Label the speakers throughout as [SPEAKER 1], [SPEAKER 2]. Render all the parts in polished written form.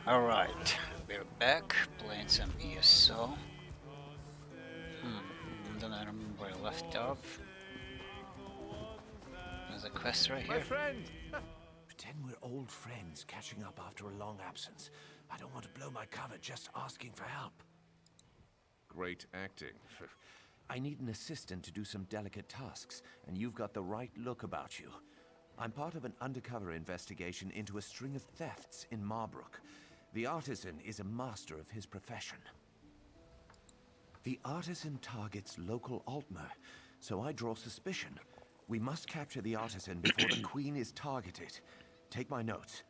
[SPEAKER 1] Alright, we're back playing some ESO. Don't I remember where I left off. There's a quest right
[SPEAKER 2] My
[SPEAKER 1] here.
[SPEAKER 2] friend! Pretend we're old friends catching up after a long absence. I don't want to blow my cover just asking for help.
[SPEAKER 3] Great acting.
[SPEAKER 2] I need an assistant to do some delicate tasks, and you've got the right look about you. I'm part of an undercover investigation into a string of thefts in Marbrook. The artisan is a master of his profession. The artisan targets local Altmer, so I draw suspicion. We must capture the artisan before the Queen is targeted. Take my notes.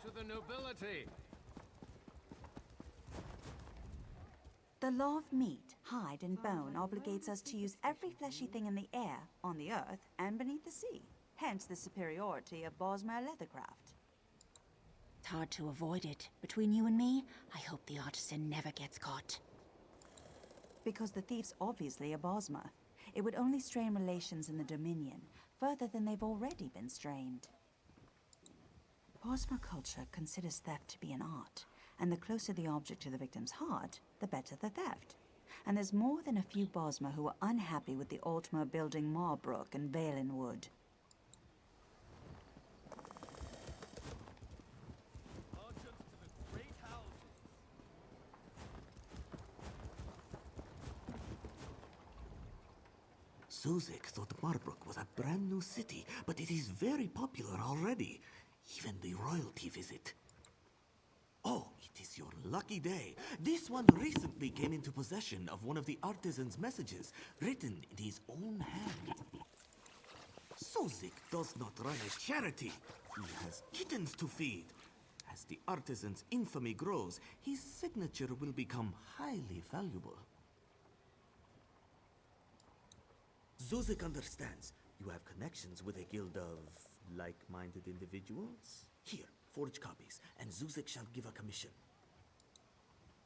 [SPEAKER 4] To the nobility.
[SPEAKER 5] The law of meat, hide, and bone obligates us to use every fleshy thing in the air, on the earth, and beneath the sea. Hence the superiority of Bosmer leathercraft.
[SPEAKER 6] It's hard to avoid it. Between you and me, I hope the artisan never gets caught.
[SPEAKER 5] Because the thief's obviously a Bosmer. It would only strain relations in the Dominion, further than they've already been strained. Bosmer culture considers theft to be an art, and the closer the object to the victim's heart, the better the theft. And there's more than a few Bosmer who are unhappy with the Altmer building Marbrook and Valenwood.
[SPEAKER 7] Zuzek thought Marbrook was a brand new city, but it is very popular already. Even the royalty visit. Oh, it is your lucky day. This one recently came into possession of one of the artisan's messages, written in his own hand. Sozik does not run a charity. He has kittens to feed. As the artisan's infamy grows, his signature will become highly valuable. Zuzek understands. You have connections with a guild of like-minded individuals? Here, forge copies, and Zuzek shall give a commission.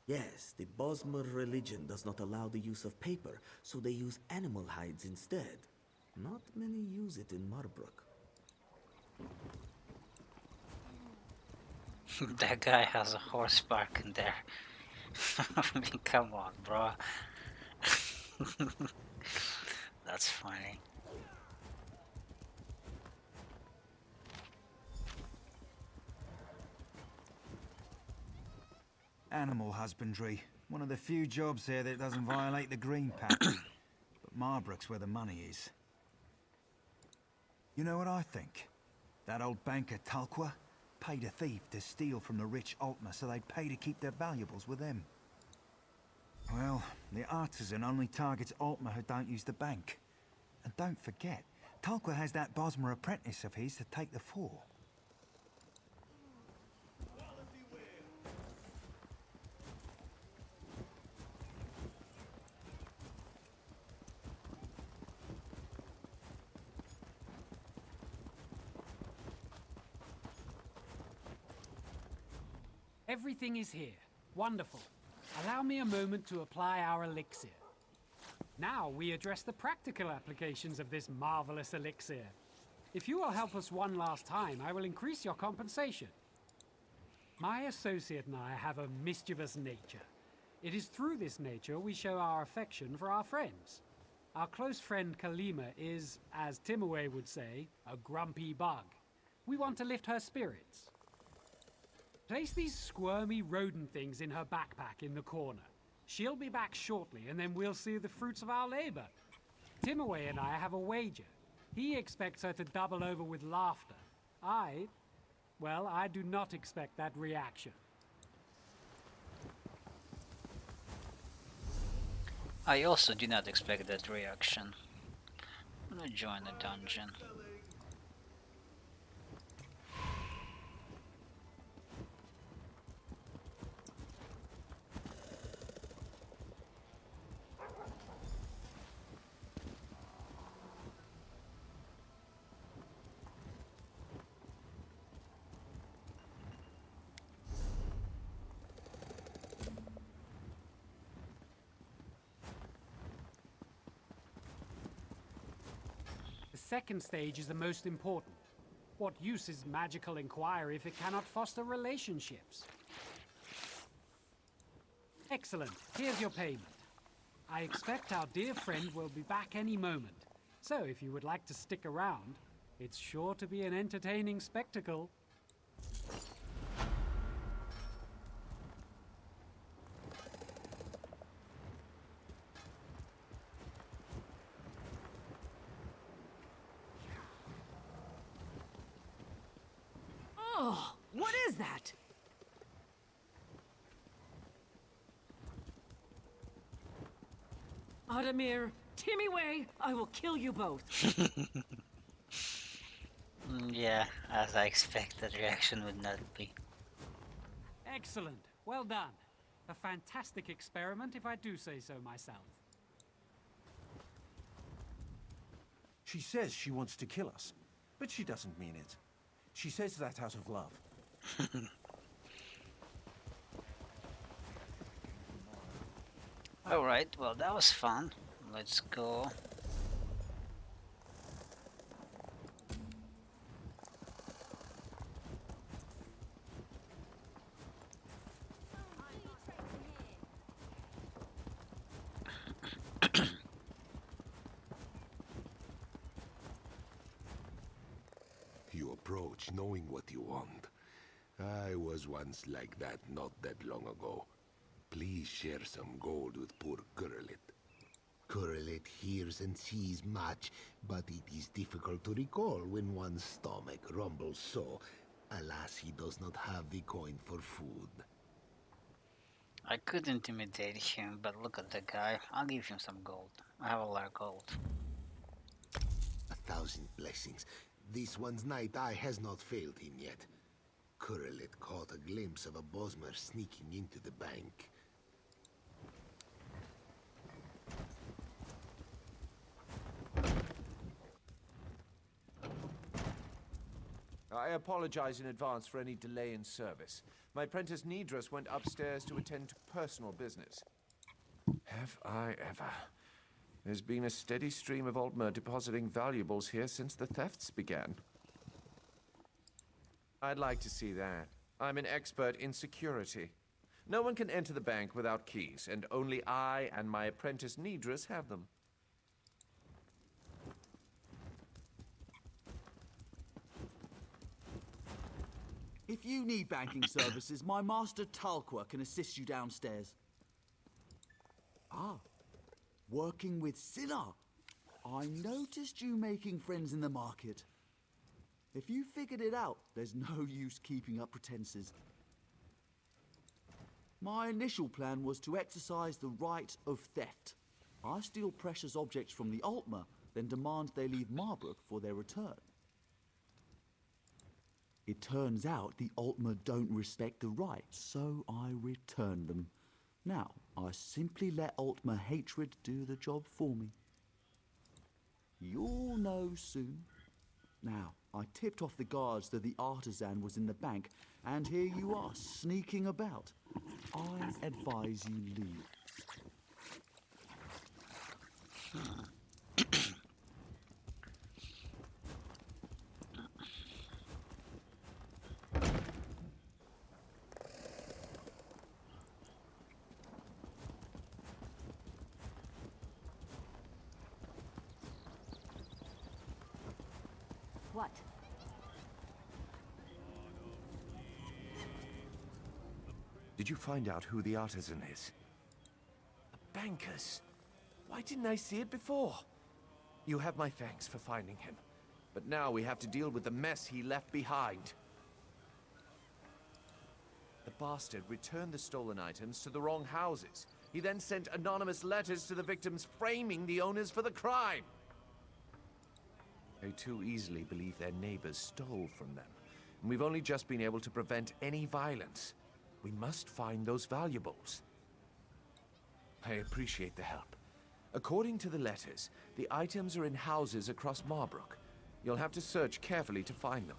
[SPEAKER 7] Yes, the Bosmer religion does not allow the use of paper, so they use animal hides instead. Not many use it in Marbrook.
[SPEAKER 1] That guy has a horse park in there. I mean, come on, bro. That's funny.
[SPEAKER 8] Animal husbandry. One of the few jobs here that doesn't violate the Green Pact. But Marbrook's where the money is. You know what I think? That old banker Talqua paid a thief to steal from the rich Altmer so they'd pay to keep their valuables with them. Well, the artisan only targets Altmer who don't use the bank. And don't forget, Talqua has that Bosmer apprentice of his to take the fall.
[SPEAKER 9] Everything is here. Wonderful. Allow me a moment to apply our elixir. Now we address the practical applications of this marvelous elixir. If you will help us one last time, I will increase your compensation. My associate and I have a mischievous nature. It is through this nature we show our affection for our friends. Our close friend Kalima is, as Timaway would say, a grumpy bug. We want to lift her spirits. Place these squirmy rodent things in her backpack in the corner. She'll be back shortly, and then we'll see the fruits of our labor. Timaway and I have a wager. He expects her to double over with laughter. I do not expect that reaction.
[SPEAKER 1] I also do not expect that reaction. I'm gonna join the dungeon.
[SPEAKER 9] The second stage is the most important. What use is magical inquiry if it cannot foster relationships? Excellent. Here's your payment. I expect our dear friend will be back any moment. So if you would like to stick around, it's sure to be an entertaining spectacle.
[SPEAKER 10] Oh, what is that? Adamir, Timmy Way, I will kill you both.
[SPEAKER 1] Yeah, as I expected, reaction would not be.
[SPEAKER 9] Excellent. Well done. A fantastic experiment, if I do say so myself.
[SPEAKER 2] She says she wants to kill us, but she doesn't mean it. She says that out of love.
[SPEAKER 1] Alright, well that was fun. Let's go.
[SPEAKER 11] You approach knowing what you want. I was once like that not that long ago. Please share some gold with poor Kurlit. Kurlit hears and sees much, but it is difficult to recall when one's stomach rumbles so. Alas, he does not have the coin for food.
[SPEAKER 1] I could intimidate him, but look at the guy. I'll give him some gold. I have a lot of gold.
[SPEAKER 11] 1,000 blessings. This one's night eye has not failed him yet. Kurlit caught a glimpse of a Bosmer sneaking into the bank.
[SPEAKER 2] I apologize in advance for any delay in service. My apprentice Nidras went upstairs to attend to personal business. Have I ever? There's been a steady stream of Altmer depositing valuables here since the thefts began. I'd like to see that. I'm an expert in security. No one can enter the bank without keys, and only I and my apprentice Nidras have them.
[SPEAKER 12] If you need banking services, my master Talqua can assist you downstairs. Ah, working with Scylla. I noticed you making friends in the market. If you figured it out, there's no use keeping up pretenses. My initial plan was to exercise the right of theft. I steal precious objects from the Altmer, then demand they leave Marbrook for their return. It turns out the Altmer don't respect the rights, so I return them. Now, I simply let Altmer hatred do the job for me. You'll know soon. Now, I tipped off the guards that the artisan was in the bank, and here you are, sneaking about. I advise you leave.
[SPEAKER 6] What?
[SPEAKER 2] Did you find out who the artisan is? The bankers. Why didn't I see it before? You have my thanks for finding him. But now we have to deal with the mess he left behind. The bastard returned the stolen items to the wrong houses. He then sent anonymous letters to the victims framing the owners for the crime. They too easily believe their neighbors stole from them. And we've only just been able to prevent any violence. We must find those valuables. I appreciate the help. According to the letters, the items are in houses across Marbrook. You'll have to search carefully to find them.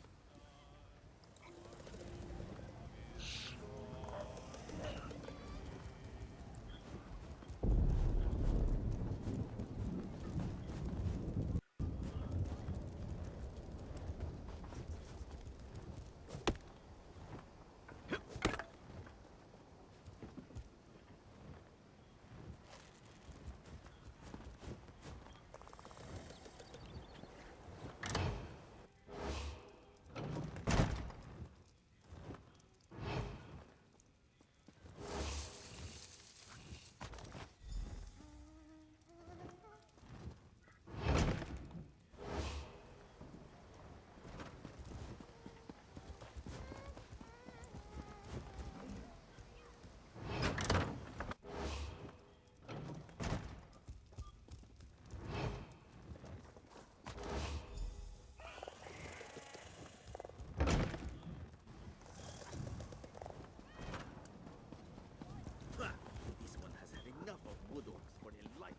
[SPEAKER 12] This one has had enough of wood orcs for their life.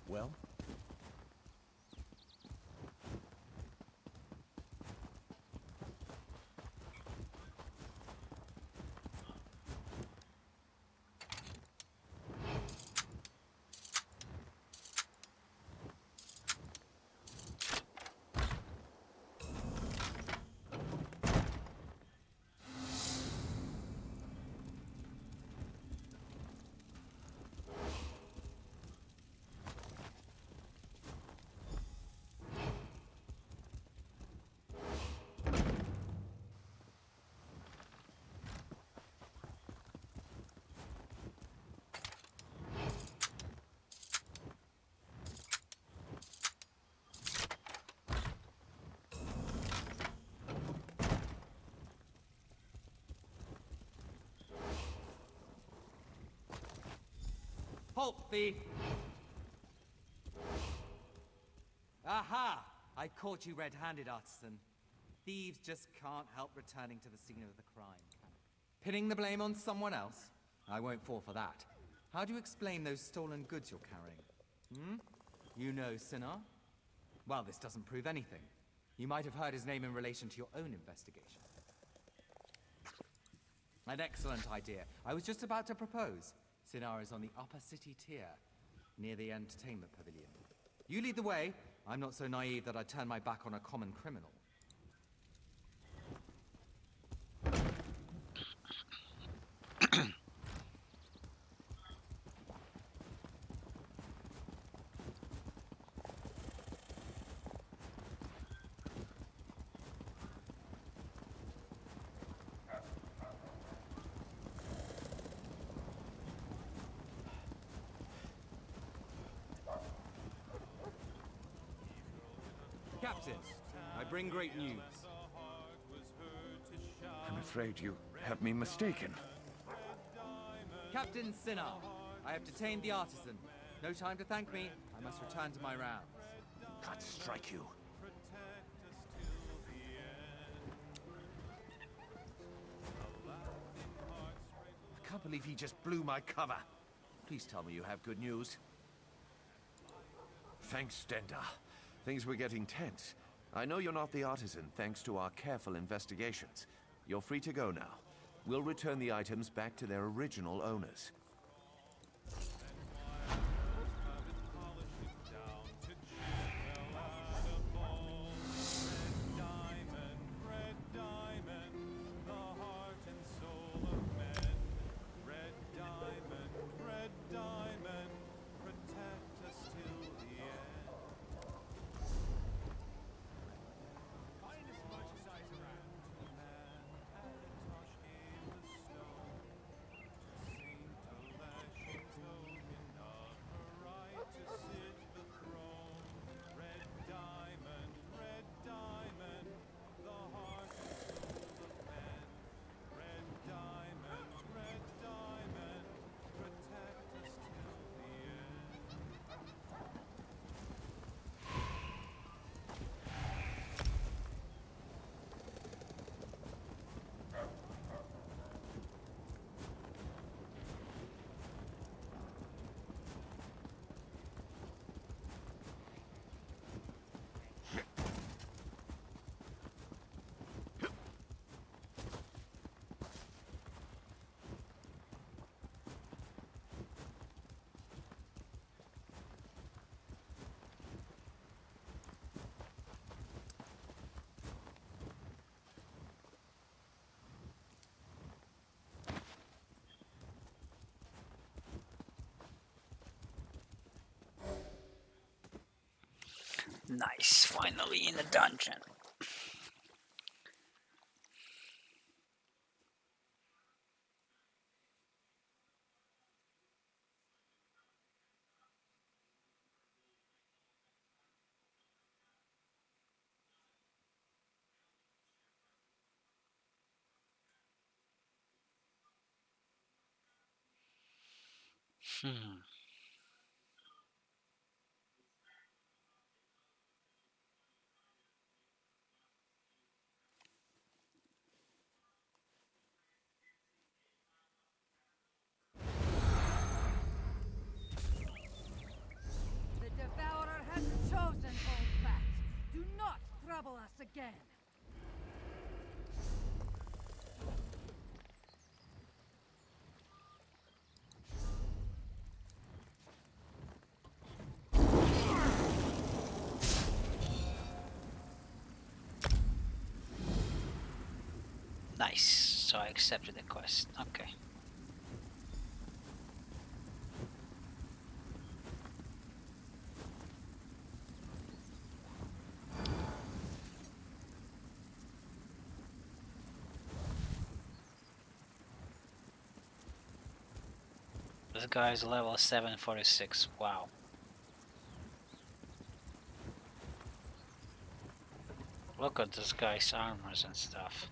[SPEAKER 2] Well?
[SPEAKER 13] Halt, thief! Aha! I caught you red-handed, artisan. Thieves just can't help returning to the scene of the crime. Pinning the blame on someone else? I won't fall for that. How do you explain those stolen goods you're carrying? Hmm? You know Sinar? Well, this doesn't prove anything. You might have heard his name in relation to your own investigation. An excellent idea. I was just about to propose. Sinar is on the upper city tier, near the entertainment pavilion. You lead the way. I'm not so naive that I'd turn my back on a common criminal. Captain, I bring great news.
[SPEAKER 2] I'm afraid you have me mistaken.
[SPEAKER 13] Captain Sinar, I have detained the artisan. No time to thank me. I must return to my rounds.
[SPEAKER 2] God strike you. I can't believe he just blew my cover. Please tell me you have good news. Thanks, Stenda. Things were getting tense. I know you're not the artisan, thanks to our careful investigations. You're free to go now. We'll return the items back to their original owners.
[SPEAKER 1] Nice, finally in the dungeon.
[SPEAKER 10] The Devourer has chosen, old bat. Do not trouble us again.
[SPEAKER 1] Nice, so I accepted the quest. Okay. This guy's level 746. Wow. Look at this guy's armors and stuff.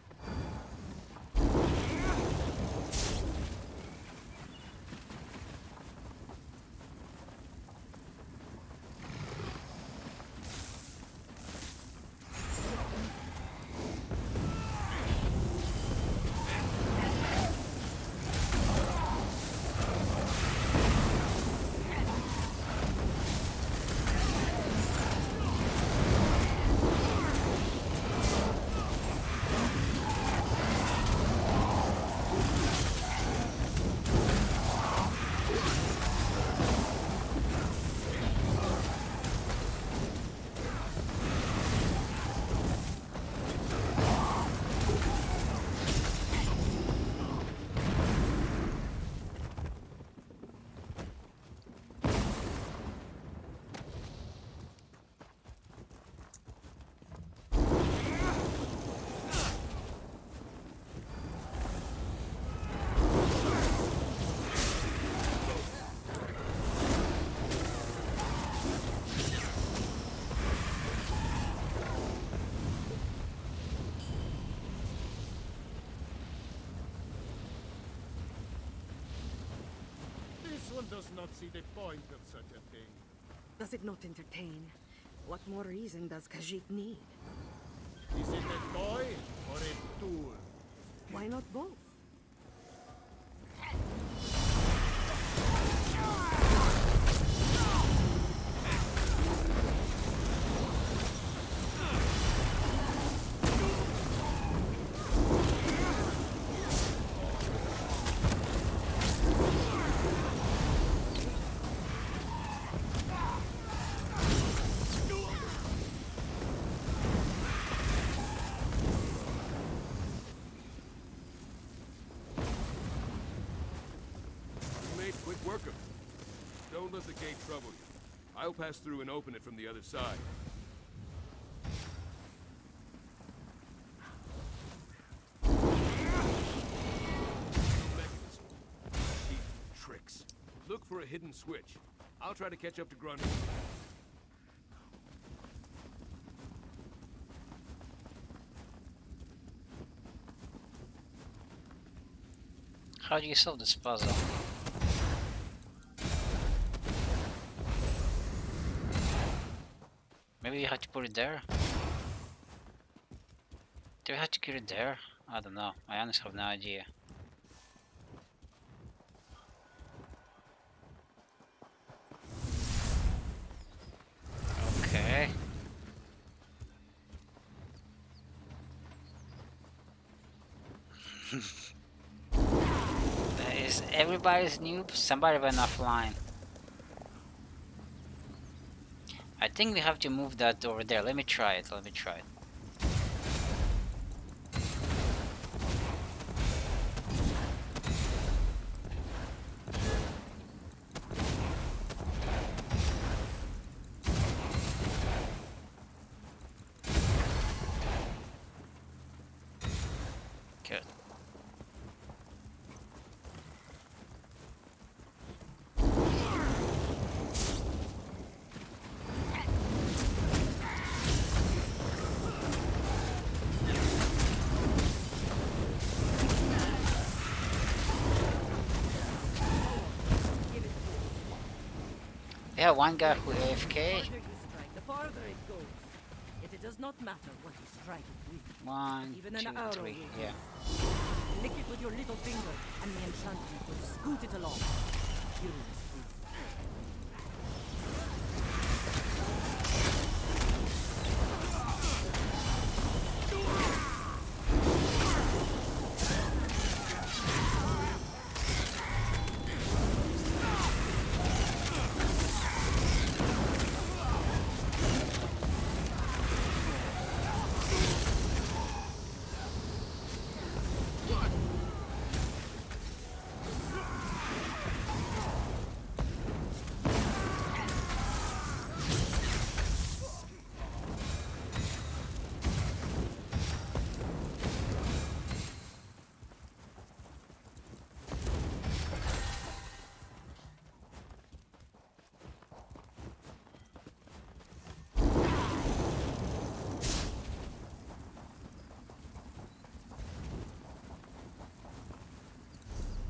[SPEAKER 4] This one does not see the point of such a thing.
[SPEAKER 10] Does it not entertain? What more reason does Khajiit need?
[SPEAKER 4] Is it a toy or a tool?
[SPEAKER 10] Why not both?
[SPEAKER 3] Quick work of it. Don't let the gate trouble you. I'll pass through and open it from the other side. Mechanism. Cheap tricks. Look for a hidden switch. I'll try to catch up to Grundy.
[SPEAKER 1] How do you solve this puzzle? Maybe you have to put it there? Do we have to get it there? I don't know. I honestly have no idea. Okay. Is everybody's noob? Somebody went offline. I think we have to move that over there. Let me try it. Let me try it. We have one guy who
[SPEAKER 10] The
[SPEAKER 1] AFK.
[SPEAKER 10] harder you strike, the farther it goes. Yet it does not matter what you strike it with.
[SPEAKER 1] 1,
[SPEAKER 10] Even an
[SPEAKER 1] 2,
[SPEAKER 10] arrow
[SPEAKER 1] 3.
[SPEAKER 10] will
[SPEAKER 1] Yeah.
[SPEAKER 10] Lick it with your little finger, and the enchantment will scoot it along. Furiously.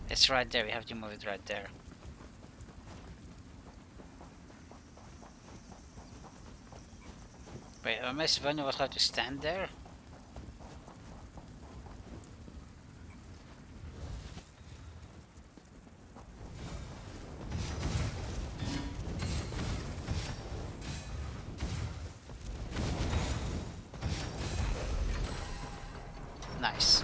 [SPEAKER 1] It's right there. We have to move it right there. Wait, Miss Vanya was allowed to stand there? Nice.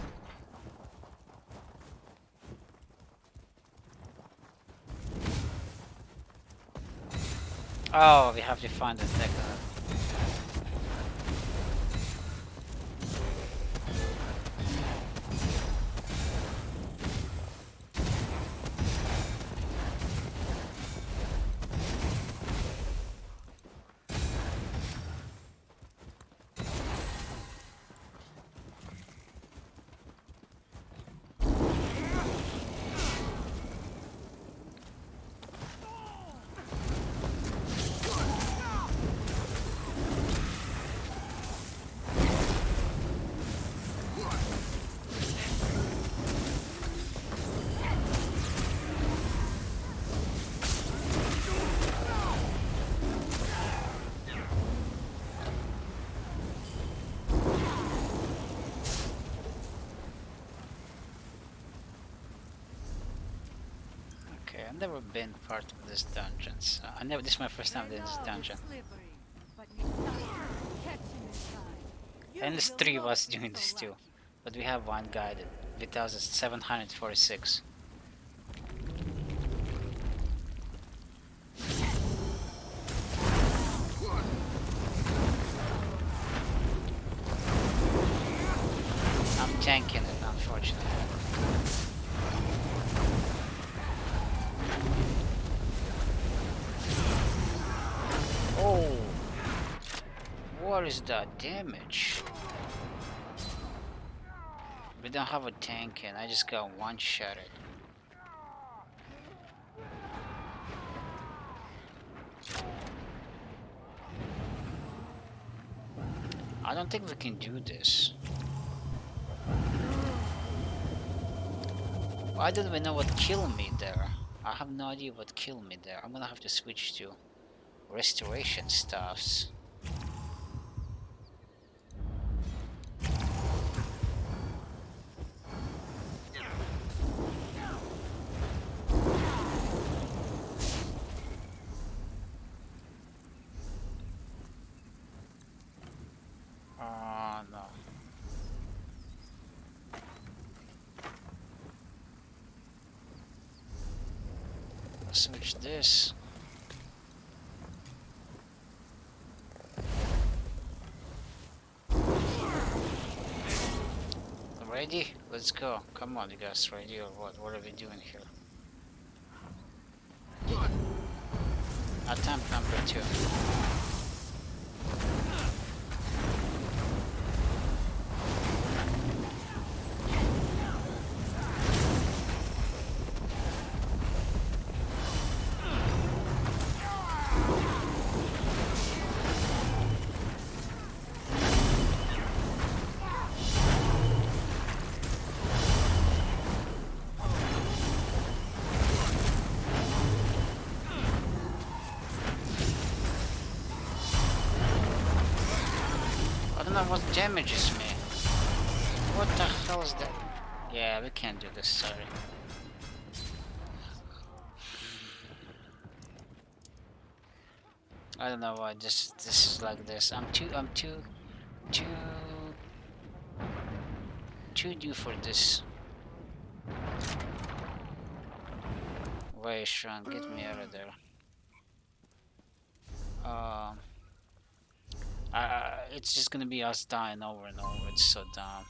[SPEAKER 1] Oh, we have to find the second. I've never been part of this dungeon, so this is my first time in this dungeon. And this 3 was doing this too, but we have one guy that with us is 746. I'm tanking it, unfortunately. Oh, what is that damage? We don't have a tank and I just got one-shotted. I don't think we can do this. Why don't we know what killed me there? I have no idea what killed me there. I'm gonna have to switch to restoration stuffs. No. Switch this. Ready? Let's go. Come on, you guys ready or what? What are we doing here? Attempt number 2. know what damages me. What the hell is that? Yeah, we can't do this, sorry. I don't know why this is like this. I'm too new for this. Way Sean, get me out of there. It's just gonna be us dying over and over. It's so dumb.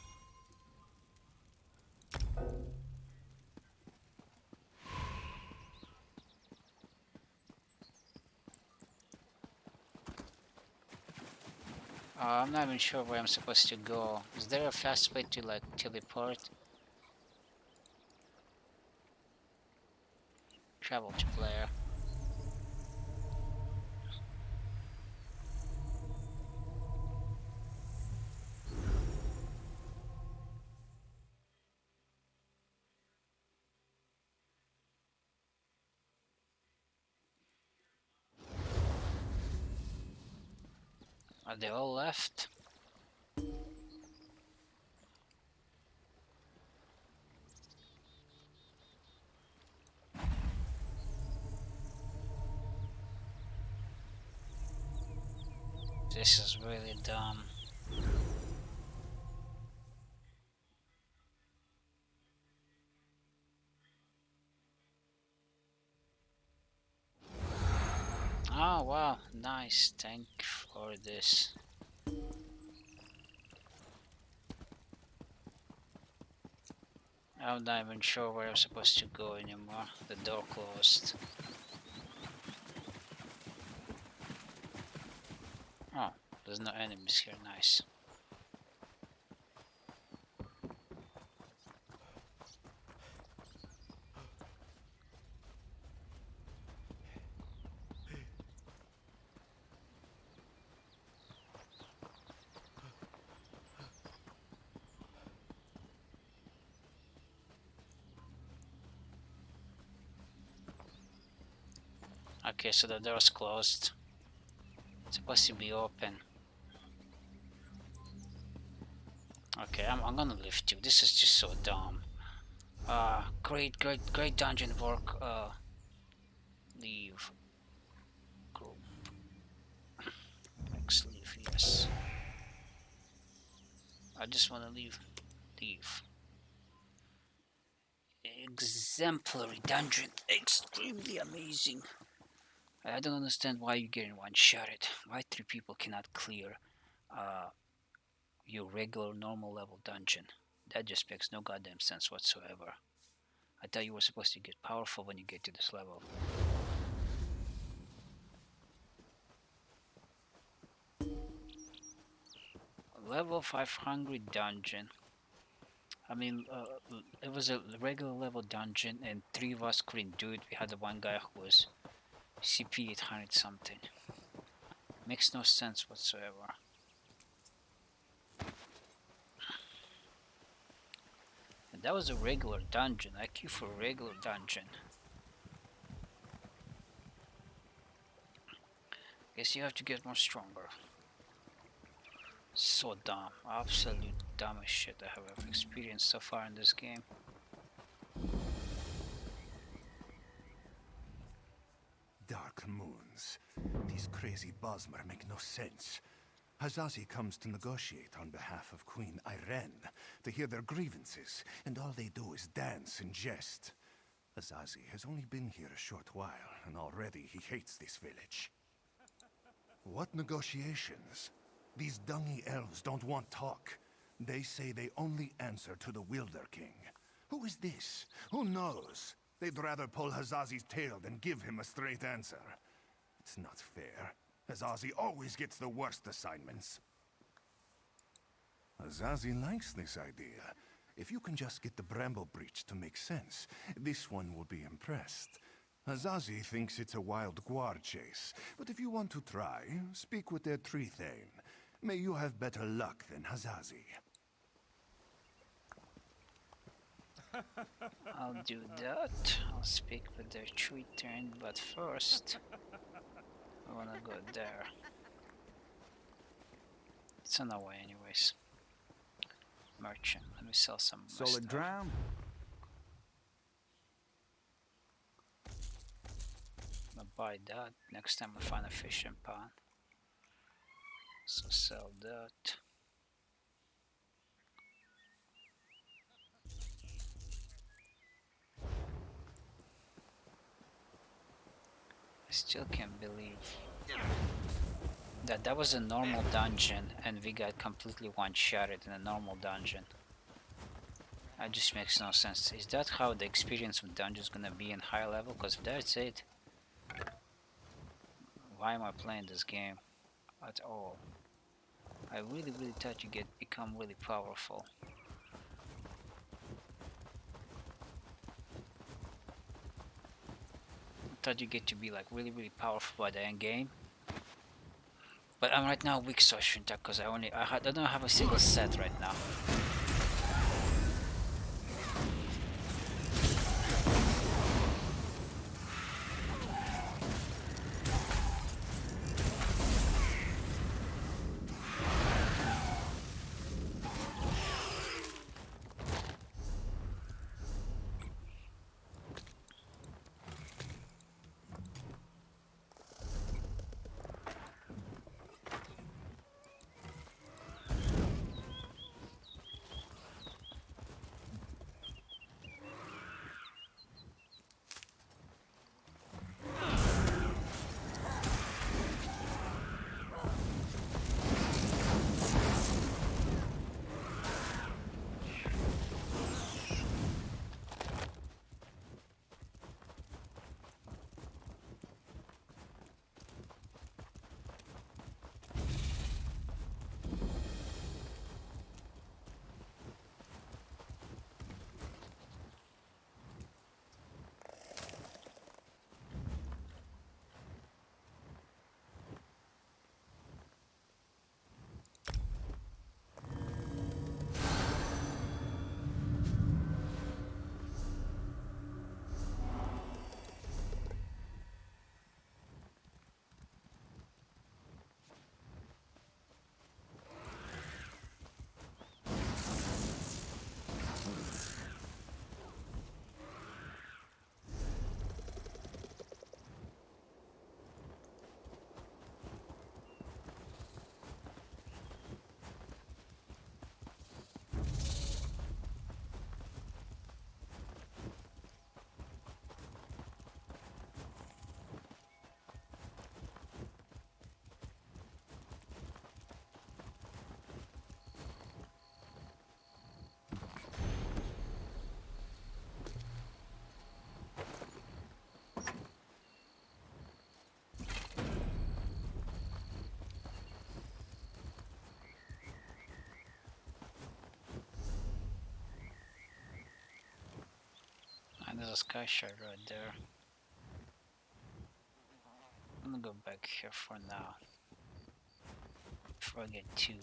[SPEAKER 1] I'm not even sure where I'm supposed to go. Is there a fast way to like teleport? Travel to player. Are they all left? This is really dumb. Oh wow, nice, thank you for this. I'm not even sure where I'm supposed to go anymore. The door closed. Oh, there's no enemies here, nice. Okay, so the door's closed. It's supposed to be open. Okay, I'm gonna lift you. This is just so dumb. Great dungeon work. Leave. Group. Next leave, yes. I just wanna leave. Leave. Exemplary dungeon. Extremely amazing. I don't understand why you're getting one-shotted. Why 3 people cannot clear your regular normal level dungeon? That just makes no goddamn sense whatsoever. I thought you were supposed to get powerful when you get to this level. Level 500 dungeon. I mean, it was a regular level dungeon and 3 of us couldn't do it. We had the one guy who was CP 800 something. Makes no sense whatsoever. And that was a regular dungeon. I queue for a regular dungeon. Guess you have to get more stronger. So dumb. Absolute dumbest shit I have ever experienced so far in this game.
[SPEAKER 14] Dark moons. These crazy Bosmer make no sense. Hazazi comes to negotiate on behalf of Queen Irene to hear their grievances, and all they do is dance and jest. Hazazi has only been here a short while, and already he hates this village. What negotiations? These dungy elves don't want talk. They say they only answer to the Wilder King. Who is this? Who knows? They'd rather pull Hazazi's tail than give him a straight answer. It's not fair. Hazazi always gets the worst assignments. Hazazi likes this idea. If you can just get the Bramble Breach to make sense, this one will be impressed. Hazazi thinks it's a wild guard chase, but if you want to try, speak with their tree thane. May you have better luck than Hazazi.
[SPEAKER 1] I'll do that. I'll speak with their tree thane, but first I wanna go there. It's It's on our way anyways. Merchant. Let me sell some of my
[SPEAKER 8] Solid
[SPEAKER 1] stuff.
[SPEAKER 8] ground.
[SPEAKER 1] I'll buy that. Next time I find a fishing pond. So sell that. I still can't believe that was a normal dungeon and we got completely one-shotted in a normal dungeon. That just makes no sense. Is that how the experience of dungeon is gonna be in high level? Because if that's it, why am I playing this game at all? I really thought you become really powerful. I thought you get to be like really powerful by the end game. But I'm right now weak, so I shouldn't talk because I don't have a single set right now. And there's a sky shard right there. I'm gonna go back here for now. Before I get too...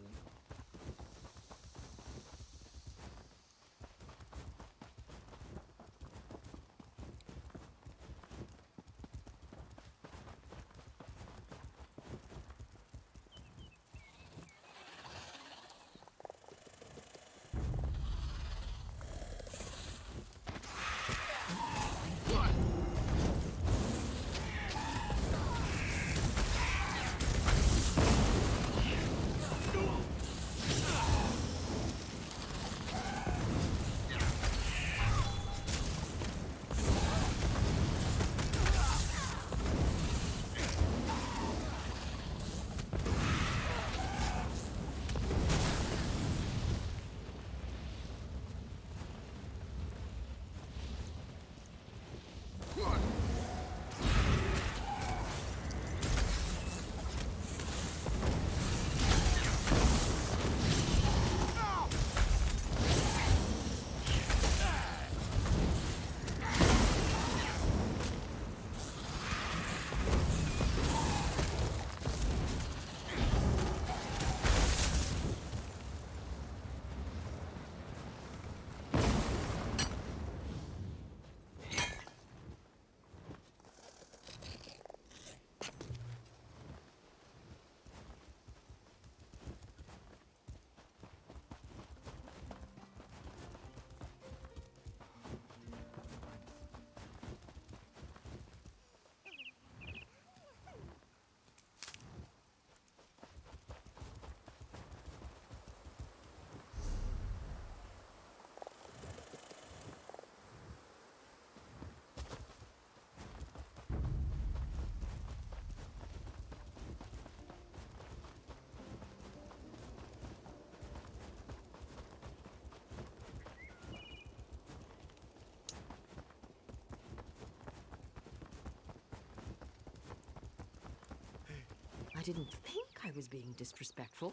[SPEAKER 15] didn't think I was being disrespectful.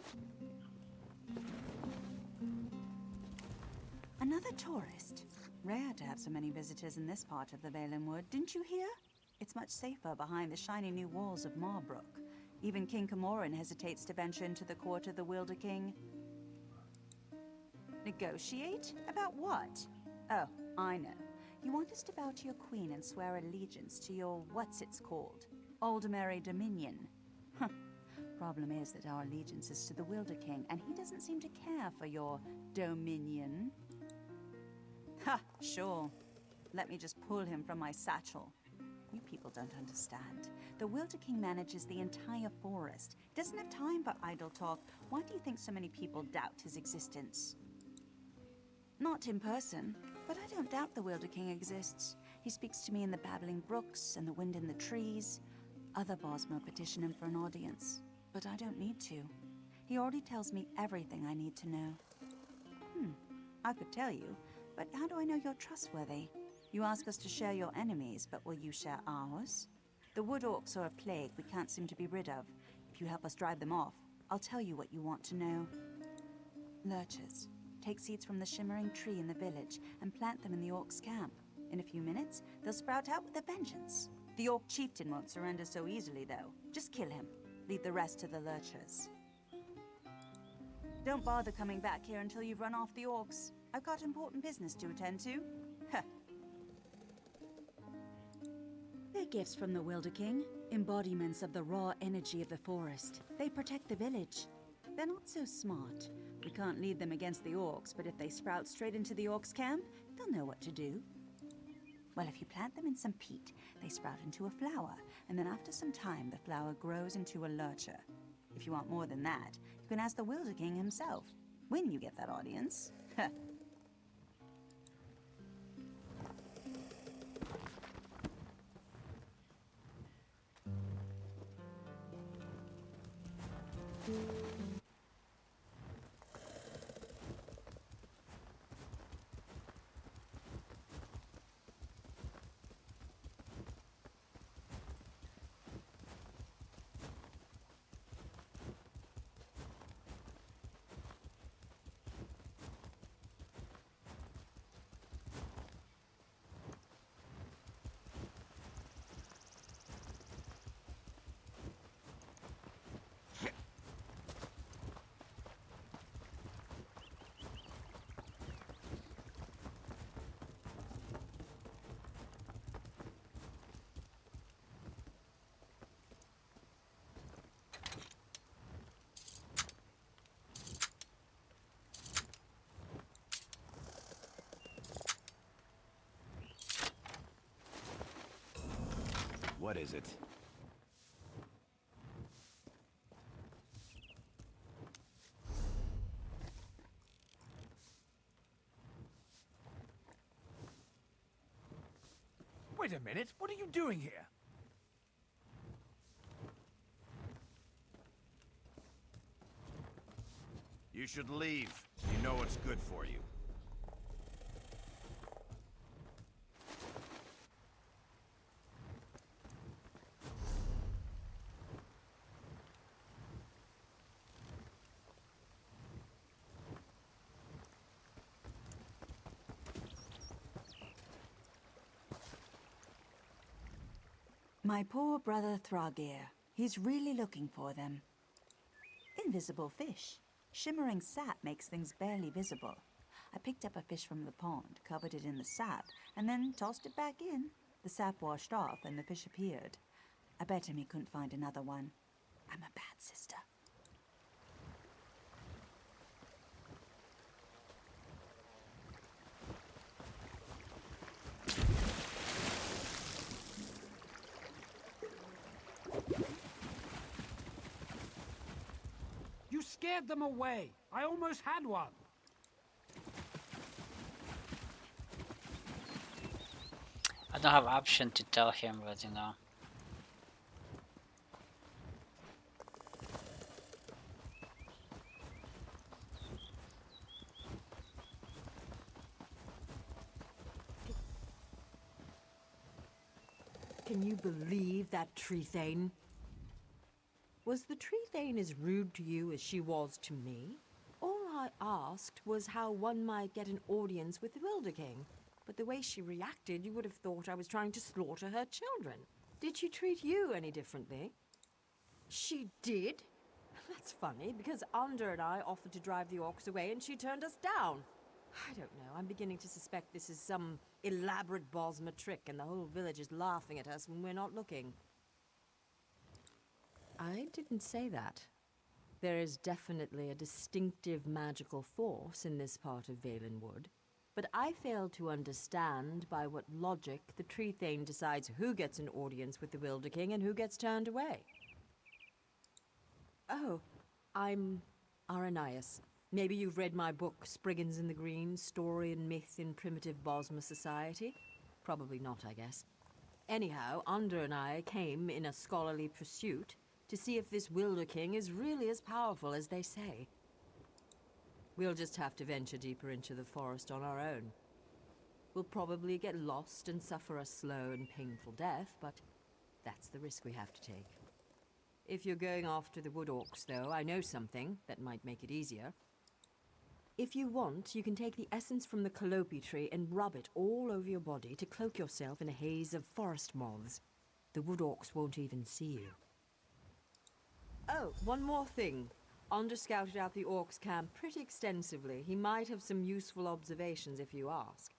[SPEAKER 5] Another tourist. Rare to have so many visitors in this part of the Valenwood, didn't you hear? It's much safer behind the shiny new walls of Marbrook. Even King Camoran hesitates to venture into the court of the Wilder King. Negotiate? About what? Oh, I know. You want us to bow to your queen and swear allegiance to your what's-it's-called? Aldermary Dominion. Huh. Problem is that our allegiance is to the Wilder King, and he doesn't seem to care for your dominion. Ha! Sure. Let me just pull him from my satchel. You people don't understand. The Wilder King manages the entire forest. He doesn't have time for idle talk. Why do you think so many people doubt his existence? Not in person, but I don't doubt the Wilder King exists. He speaks to me in the babbling brooks and the wind in the trees. Other Bosmer petition him for an audience, but I don't need to. He already tells me everything I need to know. I could tell you, but how do I know you're trustworthy? You ask us to share your enemies, but will you share ours? The wood orcs are a plague we can't seem to be rid of. If you help us drive them off, I'll tell you what you want to know. Lurchers. Take seeds from the shimmering tree in the village and plant them in the orcs' camp. In a few minutes, they'll sprout out with a vengeance. The orc chieftain won't surrender so easily, though. Just kill him. Leave the rest to the lurchers. Don't bother coming back here until you've run off the orcs. I've got important business to attend to. Heh. They're gifts from the Wilder King, embodiments of the raw energy of the forest. They protect the village. They're not so smart. We can't lead them against the orcs, but if they sprout straight into the orcs' camp, they'll know what to do. Well, if you plant them in some peat, they sprout into a flower, and then after some time, the flower grows into a lurcher. If you want more than that, you can ask the Wilder King himself, when you get that audience.
[SPEAKER 2] What is it?
[SPEAKER 16] Wait a minute, what are you doing here?
[SPEAKER 2] You should leave. You know what's good for you.
[SPEAKER 5] My poor brother Thragir. He's really looking for them. Invisible fish. Shimmering sap makes things barely visible. I picked up a fish from the pond, covered it in the sap, and then tossed it back in. The sap washed off and the fish appeared. I bet him he couldn't find another one. I'm a bad sister.
[SPEAKER 9] You scared them away. I almost had one.
[SPEAKER 1] I don't have option to tell him, but you know.
[SPEAKER 15] Can you believe that, Trethane? Was the Tree Thane as rude to you as she was to me? All I asked was how one might get an audience with the Wilder King, but the way she reacted, you would have thought I was trying to slaughter her children. Did she treat you any differently? She did? That's funny, because Ander and I offered to drive the orcs away and she turned us down. I don't know, I'm beginning to suspect this is some elaborate Bosmer trick and the whole village is laughing at us when we're not looking. I didn't say that. There is definitely a distinctive magical force in this part of Valenwood, but I fail to understand by what logic the Tree Thane decides who gets an audience with the Wilder King and who gets turned away. Oh, I'm Aranias. Maybe you've read my book, Spriggans in the Green, Story and Myth in Primitive Bosmer Society? Probably not, I guess. Anyhow, Ander and I came in a scholarly pursuit to see if this Wilder King is really as powerful as they say. We'll just have to venture deeper into the forest on our own. We'll probably get lost and suffer a slow and painful death, but that's the risk we have to take. If you're going after the wood orcs, though, I know something that might make it easier. If you want, you can take the essence from the calope tree and rub it all over your body to cloak yourself in a haze of forest moths. The wood orcs won't even see you. Oh, one more thing. Ander scouted out the orcs' camp pretty extensively. He might have some useful observations if you ask.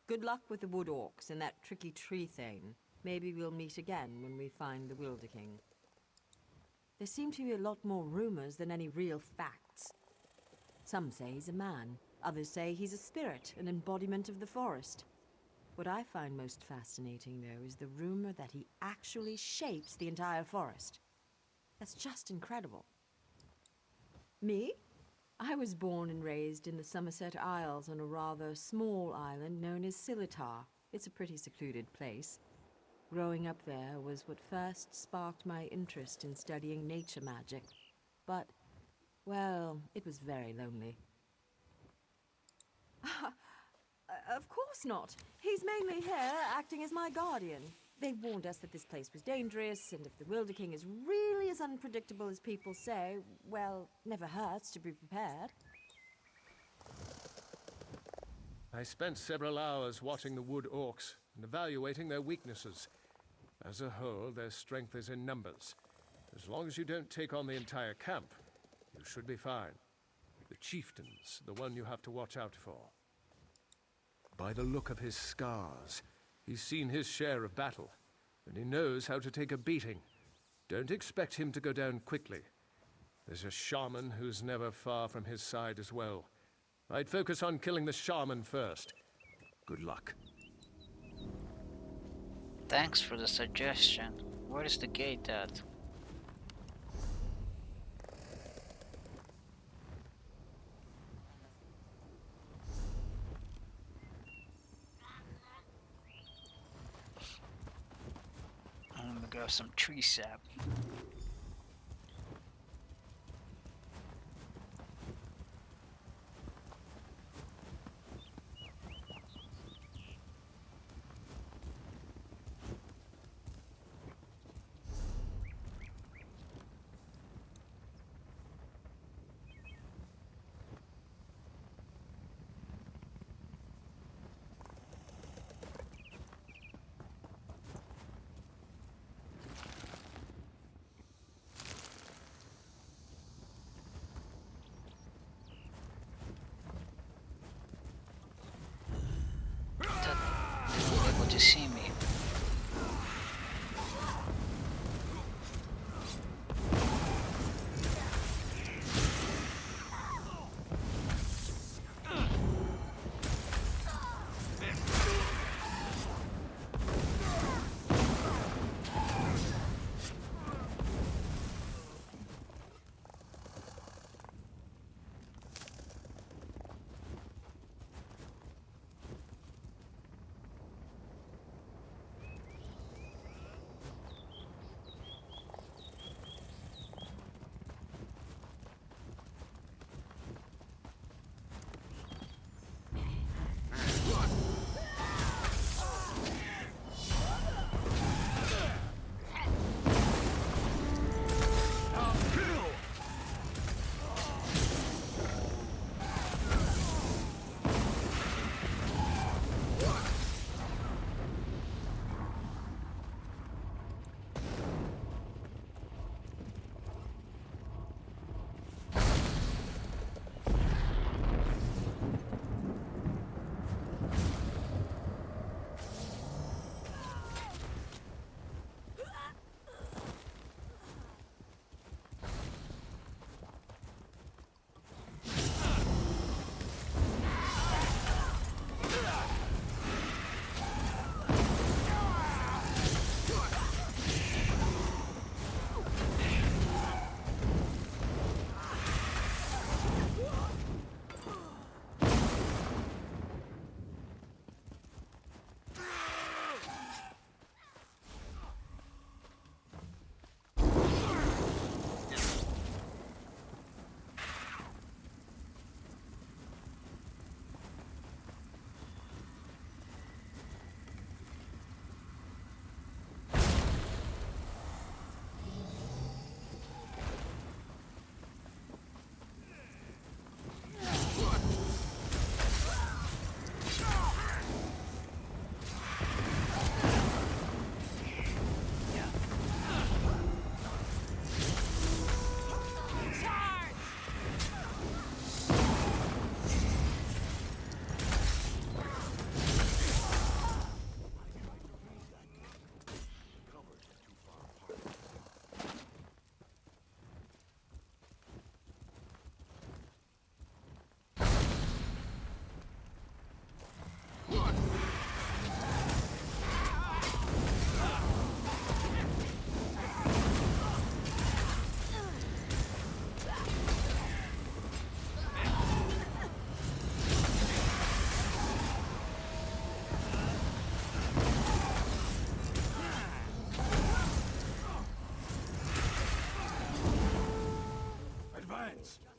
[SPEAKER 15] Good luck with the wood orcs and that tricky Tree Thane. Maybe we'll meet again when we find the Wilder King. There seem to be a lot more rumors than any real facts. Some say he's a man. Others say he's a spirit, an embodiment of the forest. What I find most fascinating, though, is the rumor that he actually shapes the entire forest. That's just incredible. Me? I was born and raised in the Somerset Isles on a rather small island known as Silitar. It's a pretty secluded place. Growing up there was what first sparked my interest in studying nature magic. But, well, it was very lonely. Of course not. He's mainly here, acting as my guardian. They warned us that this place was dangerous, and if the Wilder King is really as unpredictable as people say, well, never hurts to be prepared.
[SPEAKER 3] I spent several hours watching the wood orcs and evaluating their weaknesses. As a whole, their strength is in numbers. As long as you don't take on the entire camp, you should be fine. The chieftain's the one you have to watch out for. By the look of his scars, he's seen his share of battle, and he knows how to take a beating. Don't expect him to go down quickly. There's a shaman who's never far from his side as well. I'd focus on killing the shaman first. Good luck.
[SPEAKER 1] Thanks for the suggestion. Where is the gate at? I'm gonna grab some tree sap.
[SPEAKER 14] Connections.